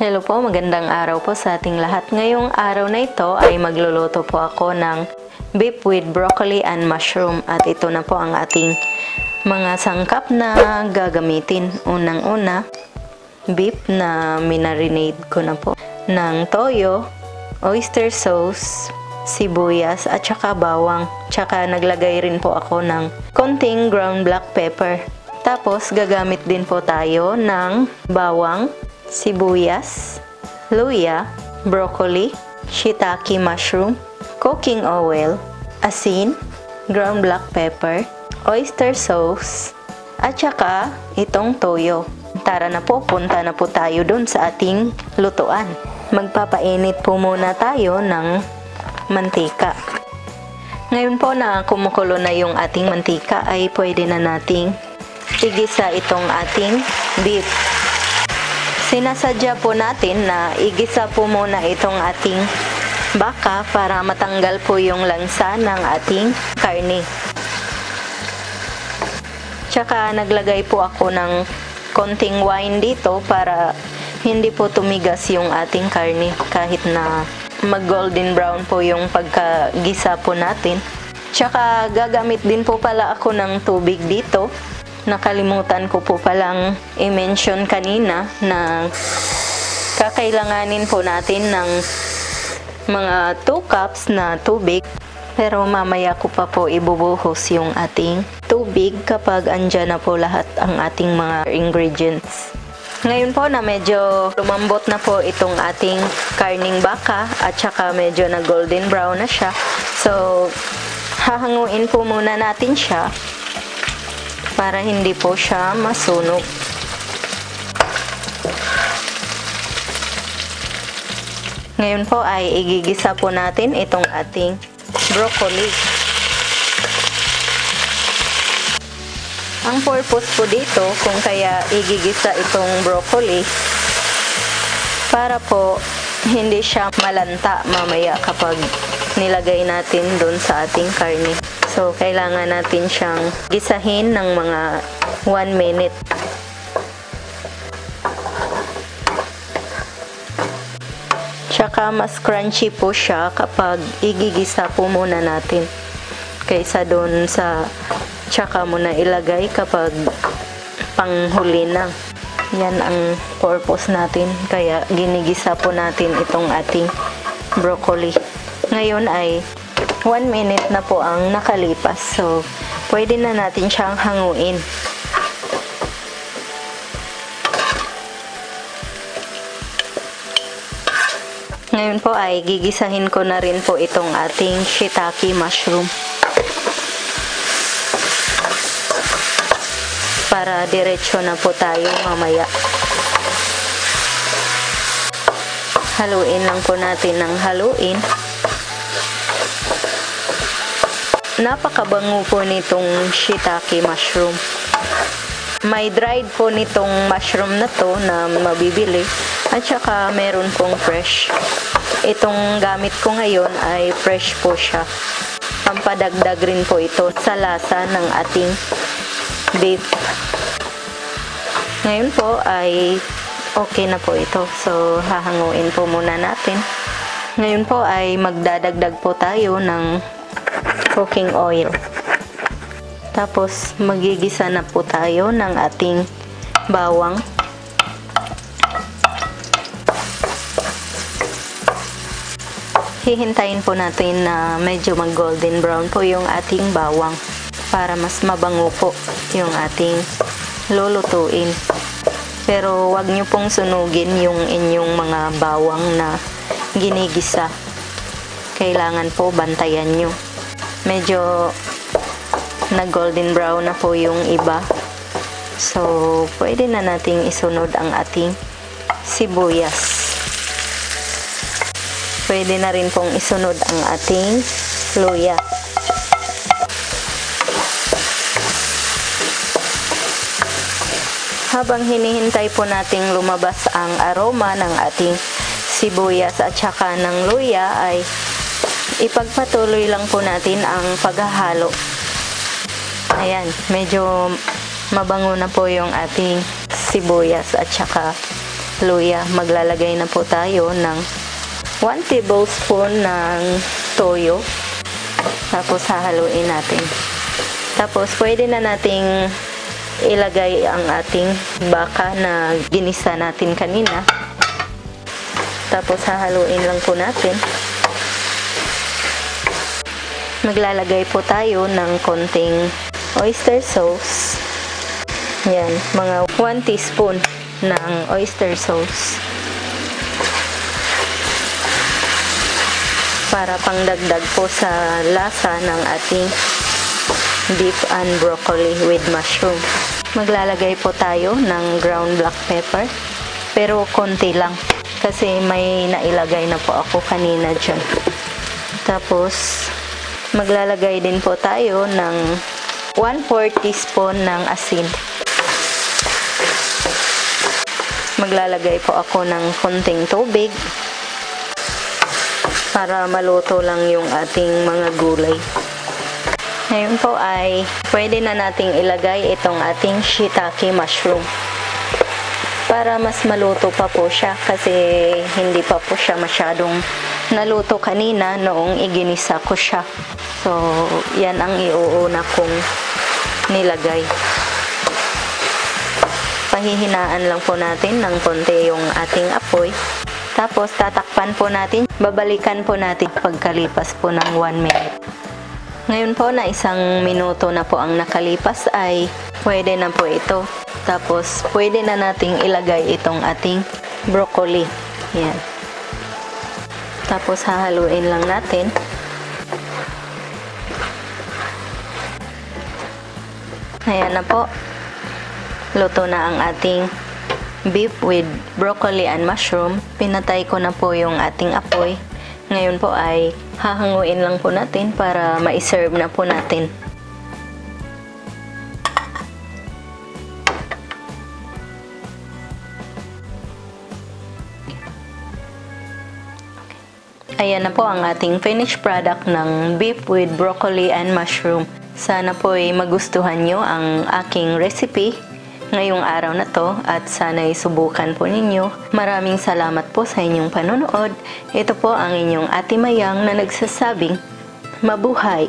Hello po, magandang araw po sa ating lahat. Ngayong araw na ito ay magluluto po ako ng beef with broccoli and mushroom. At ito na po ang ating mga sangkap na gagamitin. Unang-una, beef na minarinade ko na po ng toyo, oyster sauce, sibuyas at saka bawang. Tsaka naglagay rin po ako ng konting ground black pepper. Tapos gagamit din po tayo ng bawang, sibuyas, luya, broccoli, shiitake mushroom, cooking oil, asin, ground black pepper, oyster sauce, at saka itong toyo. Tara na po, punta na po tayo dun sa ating lutuan. Magpapainit po muna tayo ng mantika. Ngayon po na kumukulo na yung ating mantika ay pwede na nating igisa itong ating beef. Sinasadya po natin na igisa po muna itong ating baka para matanggal po yung lansa ng ating karne. Tsaka naglagay po ako ng konting wine dito para hindi po tumigas yung ating karne kahit na mag golden brown po yung pagkagisa po natin. Tsaka gagamit din po pala ako ng tubig dito. Nakalimutan ko po palang i-mention kanina na kakailanganin po natin ng mga 2 cups na tubig. Pero mamaya ko pa po ibubuhos yung ating tubig kapag andyan na po lahat ang ating mga ingredients. Ngayon po na medyo lumambot na po itong ating karning baka at saka medyo na golden brown na siya. So, hahanguin po muna natin siya para hindi po siya masunog. Ngayon po ay igigisa po natin itong ating broccoli. Ang purpose po dito kung kaya igigisa itong broccoli para po hindi siya malanta mamaya kapag nilagay natin doon sa ating karne. So, kailangan natin siyang gisahin ng mga 1 minute. Tsaka mas crunchy po siya kapag igigisa po muna natin kaysa doon sa tsaka mo na ilagay kapag panghuli na. Yan ang purpose natin. Kaya ginigisa po natin itong ating broccoli. Ngayon ay 1 minute na po ang nakalipas. So, pwede na natin siyang hanguin. Ngayon po ay gigisahin ko na rin po itong ating shiitake mushroom. Para diretso na po tayo mamaya. Haluin lang po natin ng haluin. Napakabango po nitong shiitake mushroom. May dried po nitong mushroom na to na mabibili at saka meron pong fresh. Itong gamit ko ngayon ay fresh po siya. Pampadagdag rin po ito sa lasa ng ating beef. Ngayon po ay okay na po ito. So, hahanguin po muna natin. Ngayon po ay magdadagdag po tayo ng cooking oil. Tapos, magigisa na po tayo ng ating bawang. Hihintayin po natin na medyo mag golden brown po yung ating bawang para mas mabango po yung ating lulutuin. Pero wag nyo pong sunugin yung inyong mga bawang na ginigisa. Kailangan po bantayan nyo. Medyo na golden brown na po yung iba. So, pwede na nating isunod ang ating sibuyas. Pwede na rin pong isunod ang ating luya. Habang hinihintay po nating lumabas ang aroma ng ating sibuyas at saka ng luya ay ipagpatuloy lang po natin ang paghahalo. Ayan, medyo mabango na po yung ating sibuyas at saka luya. Maglalagay na po tayo ng 1 tablespoon ng toyo. Tapos hahaluin natin. Tapos pwede na nating ilagay ang ating baka na ginisa natin kanina. Tapos hahaluin lang po natin. Maglalagay po tayo ng konting oyster sauce. Yan, mga 1 teaspoon ng oyster sauce. Para pangdagdag po sa lasa ng ating beef and broccoli with mushroom. Maglalagay po tayo ng ground black pepper, pero konti lang kasi may nailagay na po ako kanina dyan. Tapos maglalagay din po tayo ng 1/4 teaspoon ng asin. Maglalagay po ako ng konting tubig para maluto lang yung ating mga gulay. Ngayon po ay pwede na nating ilagay itong ating shiitake mushroom. Para mas maluto pa po siya kasi hindi pa po siya masyadong naluto kanina noong iginisa ko siya. So, yan ang iuuna kong nilagay. Pahihinaan lang po natin ng konti yung ating apoy. Tapos, tatakpan po natin. Babalikan po natin pagkalipas po ng 1 minute. Ngayon po na 1 minuto na po ang nakalipas ay pwede na po ito. Tapos, pwede na nating ilagay itong ating broccoli. Yan. Tapos, hahaluin lang natin. Ayan na po. Luto na ang ating beef with broccoli and mushroom. Pinatay ko na po yung ating apoy. Ngayon po ay hahanguin lang po natin para ma-serve na po natin. Ayan na po ang ating finished product ng beef with broccoli and mushroom. Sana po ay magustuhan nyo ang aking recipe ngayong araw na to at sana'y subukan po ninyo. Maraming salamat po sa inyong panonood. Ito po ang inyong Ate Mayang na nagsasabing, mabuhay!